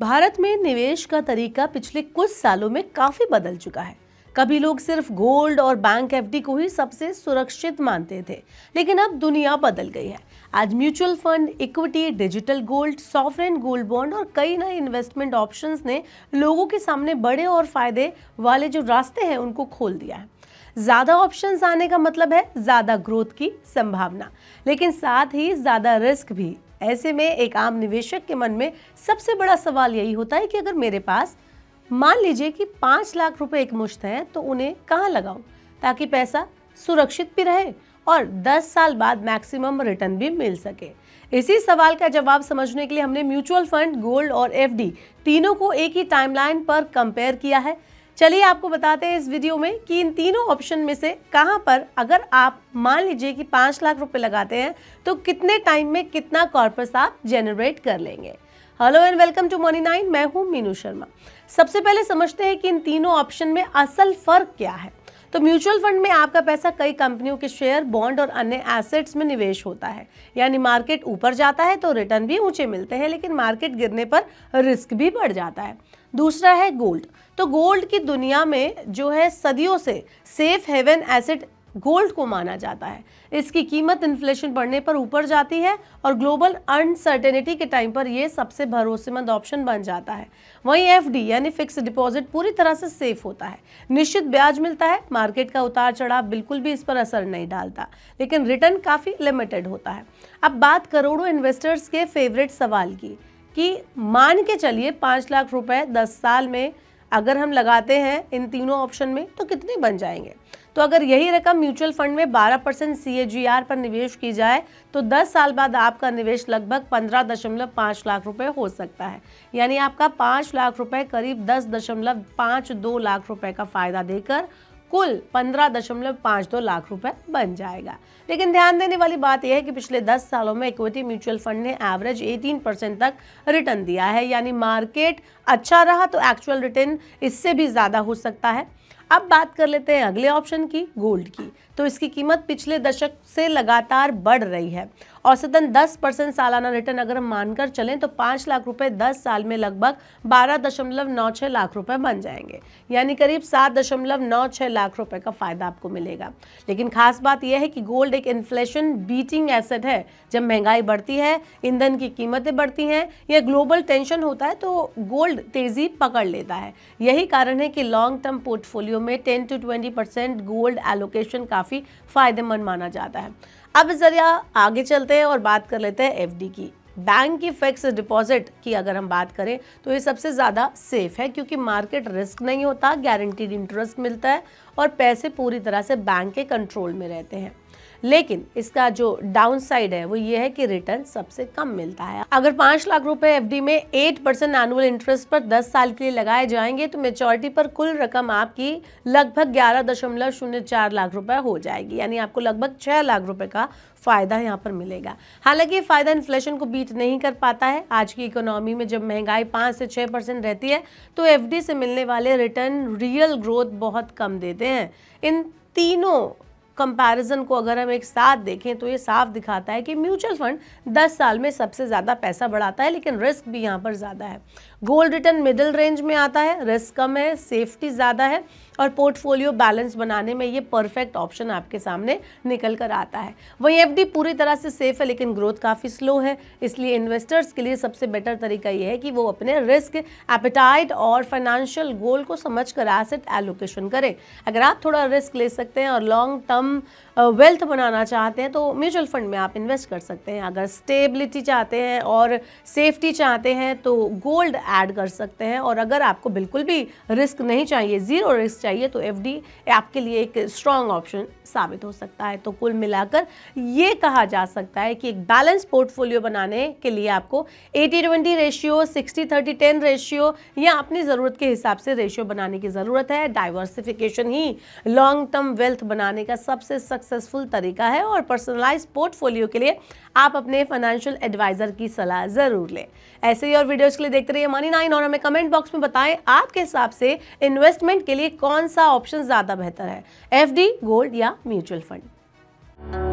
भारत में निवेश का तरीका पिछले कुछ सालों में काफी बदल चुका है। कभी लोग सिर्फ गोल्ड और बैंक एफडी को ही सबसे सुरक्षित मानते थे, लेकिन अब दुनिया बदल गई है। आज mutual fund, equity, digital gold, sovereign gold bond और कई नए इन्वेस्टमेंट ऑप्शंस ने लोगों के सामने बड़े और फायदे वाले जो रास्ते हैं उनको खोल दिया है। ज्यादा ऑप्शंस आने का मतलब है ज्यादा ग्रोथ की संभावना, लेकिन साथ ही ज्यादा रिस्क भी। ऐसे में एक आम निवेशक के मन में सबसे बड़ा सवाल यही होता है कि अगर मेरे पास मान लीजिए कि 5 लाख रुपए एक मुश्त है तो उन्हें कहाँ लगाऊं ताकि पैसा सुरक्षित भी रहे और 10 साल बाद मैक्सिमम रिटर्न भी मिल सके। इसी सवाल का जवाब समझने के लिए हमने म्यूचुअल फंड, गोल्ड और एफडी तीनों को एक ही टाइमलाइन पर कंपेयर किया है। चलिए आपको बताते हैं इस वीडियो में कि इन तीनों ऑप्शन में से कहां पर अगर आप मान लीजिए कि 5 लाख रुपए लगाते हैं तो कितने टाइम में कितना कॉर्पस आप जनरेट कर लेंगे। Hello and welcome to Money 9, मैं हूं मीनू शर्मा। सबसे पहले समझते हैं कि इन तीनों ऑप्शन में असल फर्क क्या है। तो म्यूचुअल फंड में आपका पैसा कई कंपनियों के शेयर, बॉन्ड और अन्य एसेट्स में निवेश होता है, यानी मार्केट ऊपर जाता है तो रिटर्न भी ऊंचे मिलते हैं, लेकिन मार्केट गिरने पर रिस्क भी बढ़ जाता है। दूसरा है गोल्ड। तो गोल्ड की दुनिया में जो है सदियों से सेफ हेवन एसेट गोल्ड को माना जाता है। इसकी कीमत इन्फ्लेशन बढ़ने पर ऊपर जाती है और ग्लोबल अनसर्टेनिटी के टाइम पर यह सबसे भरोसेमंद ऑप्शन बन जाता है। वहीं एफडी यानी फिक्स डिपॉजिट पूरी तरह से सेफ होता है, निश्चित ब्याज मिलता है, मार्केट का उतार चढ़ाव बिल्कुल भी इस पर असर नहीं डालता, लेकिन रिटर्न काफी लिमिटेड होता है। अब बात करोड़ों इन्वेस्टर्स के फेवरेट सवाल की कि मान के चलिए 5 लाख रुपए 10 साल में अगर हम लगाते हैं इन तीनों ऑप्शन में तो कितने बन जाएंगे। तो अगर यही रकम म्यूचुअल फंड में 12% CAGR पर निवेश की जाए तो 10 साल बाद आपका निवेश लगभग 15.5 लाख रुपए हो सकता है, यानी आपका 5 लाख रुपए करीब 10.52 लाख रुपए का फायदा देकर कुल 15.52 लाख रुपए बन जाएगा। लेकिन ध्यान देने वाली बात यह है कि पिछले 10 सालों में इक्विटी म्यूचुअल फंड ने एवरेज 18% तक रिटर्न दिया है, यानी मार्केट अच्छा रहा तो एक्चुअल रिटर्न इससे भी ज्यादा हो सकता है। अब बात कर लेते हैं अगले ऑप्शन की, गोल्ड की। तो इसकी कीमत पिछले दशक से लगातार बढ़ रही है। औसतन 10% सालाना रिटर्न अगर हम मानकर चलें तो 5 लाख रुपए 10 साल में लगभग 12.96 लाख रुपए बन जाएंगे, यानी करीब 7.96 लाख रुपए का फायदा आपको मिलेगा। लेकिन खास बात यह है कि गोल्ड एक इन्फ्लेशन बीटिंग एसेट है। जब महंगाई बढ़ती है, ईंधन की कीमतें बढ़ती हैं या ग्लोबल टेंशन होता है तो गोल्ड तेजी पकड़ लेता है। यही कारण है कि लॉन्ग टर्म पोर्टफोलियो में 10 to 20% गोल्ड एलोकेशन काफी फायदेमंद माना जाता है। अब जरा आगे चलते हैं और बात कर लेते हैं एफडी की। बैंक की फिक्स डिपॉजिट की अगर हम बात करें तो ये सबसे ज़्यादा सेफ है, क्योंकि मार्केट रिस्क नहीं होता, गारंटीड इंटरेस्ट मिलता है और पैसे पूरी तरह से बैंक के कंट्रोल में रहते हैं। लेकिन इसका जो डाउन साइड है वो ये है कि रिटर्न सबसे कम मिलता है। अगर 5 लाख रुपए एफडी में 8% एनुअल इंटरेस्ट पर 10 साल के लिए लगाए जाएंगे तो मेच्योरिटी पर कुल रकम आपकी लगभग 11.04 लाख रुपए हो जाएगी, यानी आपको लगभग 6 लाख रुपए का फायदा यहाँ पर मिलेगा। हालांकि ये फायदा इन्फ्लेशन को बीट नहीं कर पाता है। आज की इकोनॉमी में जब महंगाई 5 से 6% रहती है तो एफडी से मिलने वाले रिटर्न रियल ग्रोथ बहुत कम देते हैं। इन तीनों कंपैरिजन को अगर हम एक साथ देखें तो ये साफ दिखाता है कि म्यूचुअल फंड 10 साल में सबसे ज़्यादा पैसा बढ़ाता है, लेकिन रिस्क भी यहाँ पर ज़्यादा है। गोल्ड रिटर्न मिडिल रेंज में आता है, रिस्क कम है, सेफ्टी ज़्यादा है और पोर्टफोलियो बैलेंस बनाने में ये परफेक्ट ऑप्शन आपके सामने निकल कर आता है। वहीं एफडी पूरी तरह से सेफ है, लेकिन ग्रोथ काफ़ी स्लो है। इसलिए इन्वेस्टर्स के लिए सबसे बेटर तरीका ये है कि वो अपने रिस्क एपेटाइट और फाइनेंशियल गोल को समझकर एसेट एलोकेशन करें। अगर आप थोड़ा रिस्क ले सकते हैं और लॉन्ग टर्म वेल्थ बनाना चाहते हैं तो म्यूचुअल फंड में आप इन्वेस्ट कर सकते हैं। अगर स्टेबिलिटी चाहते हैं और सेफ्टी चाहते हैं तो गोल्ड ऐड कर सकते हैं, और अगर आपको बिल्कुल भी रिस्क नहीं चाहिए, जीरो रिस्क चाहिए, तो एफडी आपके लिए एक स्ट्रॉन्ग ऑप्शन साबित हो सकता है। तो कुल मिलाकर ये कहा जा सकता है कि एक बैलेंस पोर्टफोलियो बनाने के लिए आपको 80-20 रेशियो, 60-30-10 रेशियो या अपनी ज़रूरत के हिसाब से रेशियो बनाने की ज़रूरत है। डाइवर्सिफिकेशन ही लॉन्ग टर्म वेल्थ बनाने का सबसे सक्सेसफुल तरीका है और पर्सनलाइज पोर्टफोलियो के लिए आप अपने फाइनेंशियल एडवाइजर की सलाह जरूर लें। ऐसे ही और वीडियोस के लिए देखते रहिए मनी 9 और हमें कमेंट बॉक्स में बताएं आपके हिसाब से इन्वेस्टमेंट के लिए कौन सा ऑप्शन ज़्यादा बेहतर है, एफडी, गोल्ड या म्यूचुअल फंड।